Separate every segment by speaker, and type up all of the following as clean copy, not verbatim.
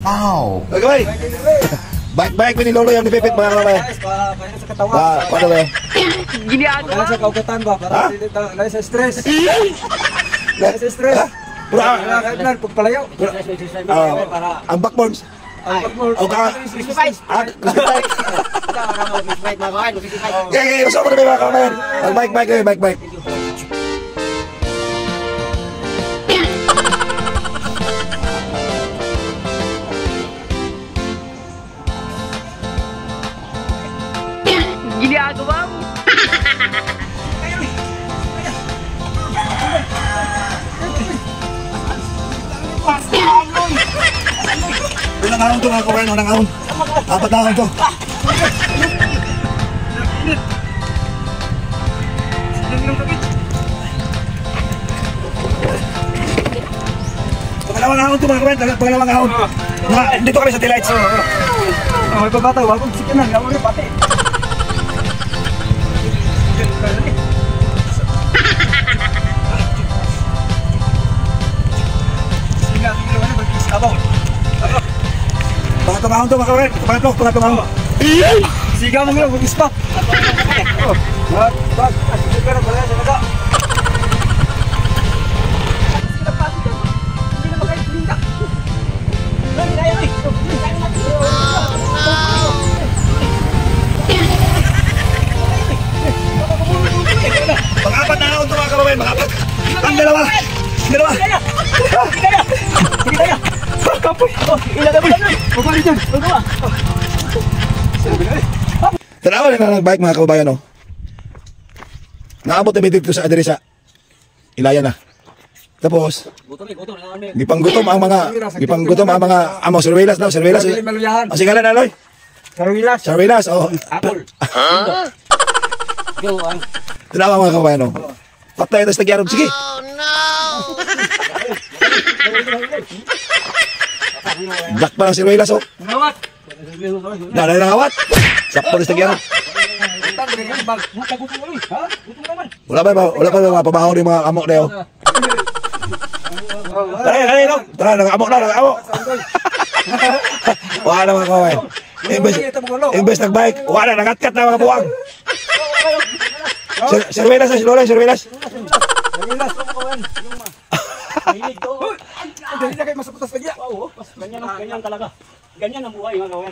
Speaker 1: Wow!
Speaker 2: Gagawin! Bike pa ni Lolo yung nipipit mga kabayan.
Speaker 3: Sa katawan.
Speaker 2: Paano ba yan?
Speaker 3: Ginagawa sa kaugatan ba? Para hindi sa stress. Lagi sa stress. Kailangan pagpalayo.
Speaker 2: Ang backbones. O ka? Okay, gusto ko na mga kabayan. Bike.
Speaker 4: Ginagawa mo.
Speaker 2: Unang ahon to mga kabayan, unang ahon. 4 na ahon to. Pangalawang ahon to mga kabayan, pangalawang ahon. Dito kami sa T-Lights.
Speaker 3: May pabataw, wag kong sikinan. Gawin na pati.
Speaker 2: Pangatong ahon to mga kabayan, pangatong ahon.
Speaker 3: Sigaw mo nga, mag-spot. Bag. Sige na pala, sige na.
Speaker 2: Pang-apat na ahon to mga kabayan, pang-apat. Ang dalawa.
Speaker 3: Kapoy! Ilan na ba yan? Pabalik dyan! Pagawa!
Speaker 2: Tanawa na nag-bike mga kabayan, oh. Naabot na dito sa aderesa. Ilaya na. Tapos, gipanggutom ang mga amo, Servelas daw, Servelas. Ang singalan na, Loy? Servelas, oh.
Speaker 3: Apple.
Speaker 2: Tanawa mga kabayan, oh. Patay na sa nagyarog, sige. Black pa lang si Ruelas, oh.
Speaker 3: Ngawat!
Speaker 2: Nanay ng awat. Sakpo na sa nagyarog. Wala pa mapabaho rin mga amok na yun. Tara, nang-amok na. Wala na mga kawain. Imbes nag-bike, wala, nangatkat na mga buwang. Servelas na si Lola, Servelas.
Speaker 3: Dali na kayo masuputas na niya. Ganyan talaga. Ganyan ang buhay mga kawain.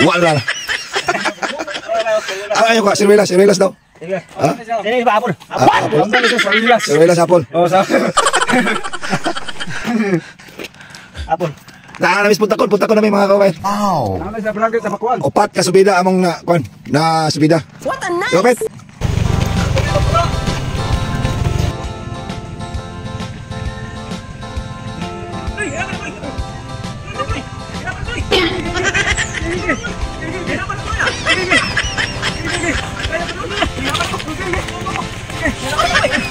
Speaker 2: Wala na. Ayaw ka, Servelas daw.
Speaker 3: Sige ba, Apple?
Speaker 2: Servelas, Apple.
Speaker 3: Apple.
Speaker 2: Nakanamis punta ko namin mga kawain.
Speaker 1: Wow!
Speaker 3: Namin sa barangay sa Pakuan.
Speaker 2: Opat ka subida among na subida.
Speaker 4: What a nice!
Speaker 2: Okay.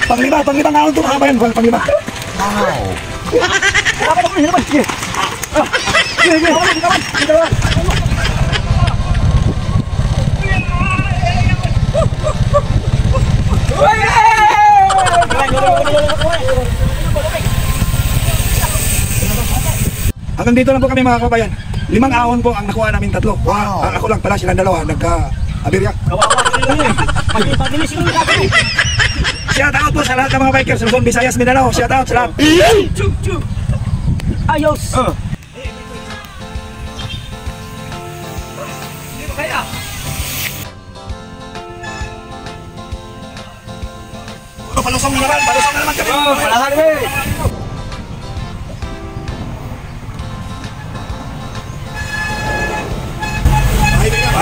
Speaker 2: Panglima nga ito mga kabayan, panglima.
Speaker 1: Wow!
Speaker 2: Hanggang dito lang po kami mga kabayan. 5 ahon po ang nakuha namin 3.
Speaker 1: Wow.
Speaker 2: Ako lang pala, silang dalawa, nagka-abirya. Shout out po sa lahat ng mga bikers, Luzon, Visayas, Mindanao. Shout out sa lahat.
Speaker 3: Ayos!
Speaker 2: Palusong na naman kami.
Speaker 3: Palahan eh!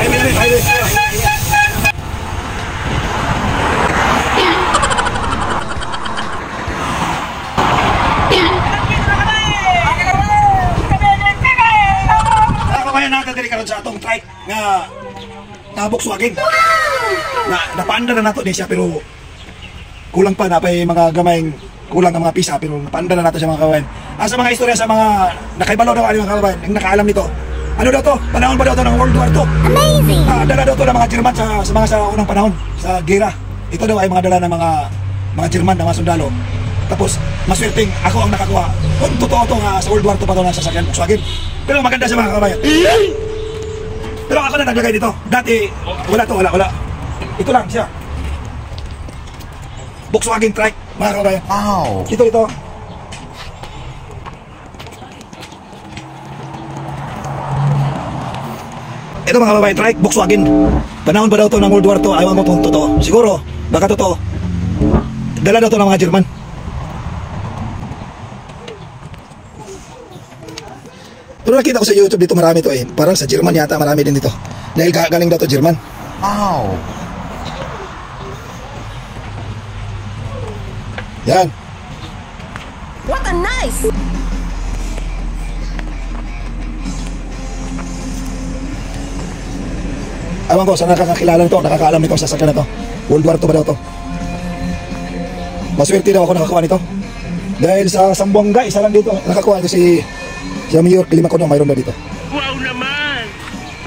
Speaker 2: Highway. Kabayan natin diri karon sa atong trike nga nabuksuagin. Napaanda na nato di siya pero kulang pa na pay mga gamayng kulang ang mga pisa pero napaanda na nato siya mga kabayan. Asa mga istorya sa mga nakaibalo daw ani mga kabayan, ang nakaalam nito. Ano daw to? Panahon ba daw to ng World War II?
Speaker 4: Amazing!
Speaker 2: Dala daw to ng mga German sa unang panahon sa gera. Ito daw ay mga dala ng mga German na mga sundalo. Tapos maswerteng ako ang nakakuha. Kung totoo to nga sa World War II pa ito na sasakyan Volkswagen. Pero maganda siya mga kabayan. Pero ako na naglagay dito. Dati, wala to, wala. Ito lang siya. Volkswagen trike, mga kabayan.
Speaker 1: Wow.
Speaker 2: Ito. Ito mga kabayan, trike, Volkswagen. Panahon ba daw to ng World War II? Ayaw mo kung totoo. Siguro, baka totoo. Dala daw to ng mga German. Pero nakita ko sa YouTube dito marami to eh. Parang sa German yata marami din dito. Dahil galing daw to German.
Speaker 1: Wow.
Speaker 2: Yan.
Speaker 4: What a nice!
Speaker 2: Awan ko, sa nakakakilala nito, nakakaalam nito sa sasakyan na to. World War II ba daw to? Maswerte daw ako nakakuha nito. Dahil sa Sambuanga, isa lang dito. Nakakuha ito si Mayor Lima Kono, mayroon na dito.
Speaker 5: Wow naman!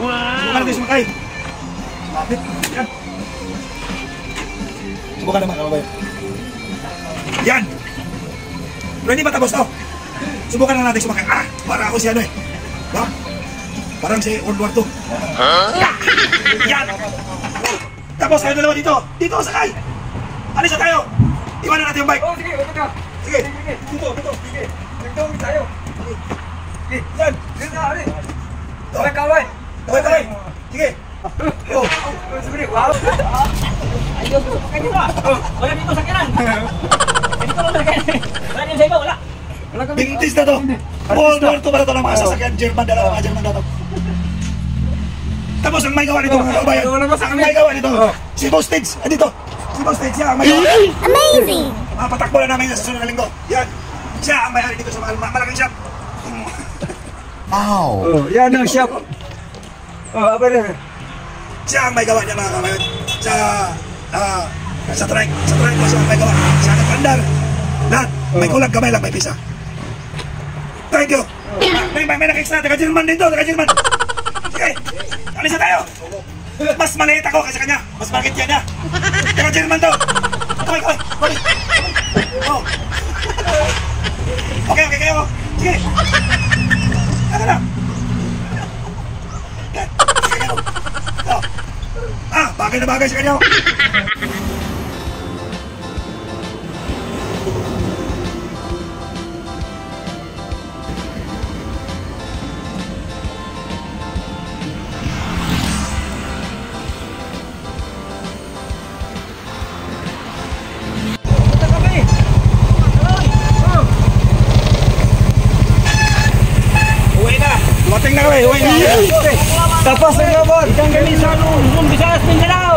Speaker 5: Wow!
Speaker 2: Subukan natin sumakay. Lapit. Yan. Subukan naman, kababayan. Yan! Pero hindi ba tapos to? Subukan na natin sumakay. Ah! Para ako si ano eh. Ba? Parang si World War II. Yan! Tapos kayo dalawa dito. Dito, sakay! Alis na tayo! Iwanan natin yung bike.
Speaker 3: Oh, sige, okay ka.
Speaker 2: Sige!
Speaker 3: Dito. Sige. Nagtawag tayo. Sige, yan. Dito na, ali. Kaway.
Speaker 2: Kaway! Sige! Oh!
Speaker 3: Sige, wow.
Speaker 6: Ayos, kayo ba? Wala dito sa kinan. Dito lang sa kinan. Wala din sa iba, wala.
Speaker 2: Bigtis na to! World War II para to ng mga sasakyan. German, dalawa mga German na to. Tapos ang may gawa nito mga kabayan. Ang may gawa nito. Si Bostage. Andito. Si Bostage siya ang may gawa.
Speaker 4: Amazing!
Speaker 2: Patakbo na namin sa susunod na linggo. Yan. Siya ang may-ari dito sa malaking shop.
Speaker 1: Wow.
Speaker 3: Oh, yan ang shop. Oh, apa na?
Speaker 2: Siya ang may gawa niya mga kabayan. Sa trike. Sa trike ko siya ang may gawa. Sa nagpandar. Lahat. May kulang kamay lang, may pisa. Thank you. May nakikita. Taga-German dito. Taga-German. Sige. Alis na tayo. Mas maliit ako kaysa kanya. Mas bakit yan niya. Taga-German to. Okay. Oh. Okay, kayo. Sige. Ano na? Sige kayo. Oh. Bagay na bagay sa kanya. Dumating na kami, uwi na.
Speaker 3: Tapos na yun,
Speaker 6: Isang kami sa Luzon, Visayas, Mindanao.